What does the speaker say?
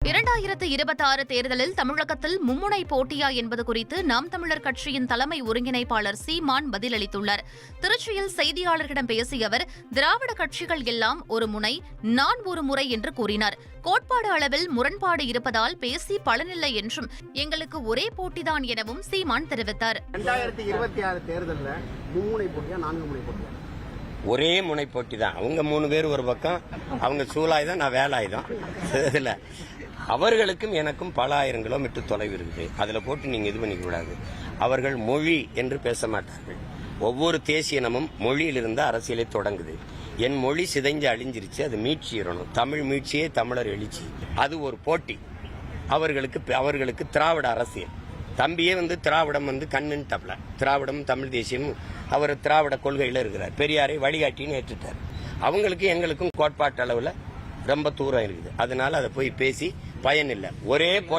2026 தேர்தலில் தமிழகத்தில் மும்முனை போட்டியா என்பது குறித்து நாம் தமிழர் கட்சியின் தலைமை ஒருங்கிணைப்பாளர் சீமான் பதிலளித்துள்ளார். திருச்சியில் செய்தியாளர்களிடம் பேசிய அவர், திராவிட கட்சிகள் எல்லாம் ஒரு முனை, நான் ஒரு முறை என்று கூறினார். கோட்பாடு அளவில் முரண்பாடு இருப்பதால் பேசி பலனில்லை என்றும், எங்களுக்கு ஒரே போட்டிதான் எனவும் சீமான் தெரிவித்தார். 2026 தேர்தலில் மும்முனை போட்டியா 4 முனை போட்டியா? ஒரே முனை போட்டி தான். அவங்க 3 பேர் ஒரு பக்கம், அவங்க சூலாயுதம், நான் வேலாயுதம். இதுல அவர்களுக்கும் எனக்கும் பல ஆயிரம் கிலோமீட்டர் தொலைவு இருக்குது. அதுல போட்டு நீங்க இது பண்ணிக்க கூடாது. அவர்கள் மொழி என்று பேச மாட்டார்கள். ஒவ்வொரு தேசிய இனமும் மொழியிலிருந்து அரசியலை தொடங்குது. என் மொழி சிதைஞ்சு அழிஞ்சிருச்சு, அது மீட்சிடணும். தமிழ் மீட்சியே தமிழர் எழுச்சி. அது ஒரு போட்டி. அவர்களுக்கு திராவிட அரசியல். தம்பியே திராவிடம் கண்ணுன்னு தப்பல. திராவிடம் தமிழ் தேசியம், அவர் திராவிட கொள்கையில இருக்கிறார். பெரியாரை வழிகாட்டின்னு ஏற்றுட்டார். அவங்களுக்கு எங்களுக்கும் கோட்பாட்டு அளவுல ரொம்ப தூரம் இருக்குது. அதனால அதை போய் பேசி பயன் இல்லை. ஒரே போட்டி.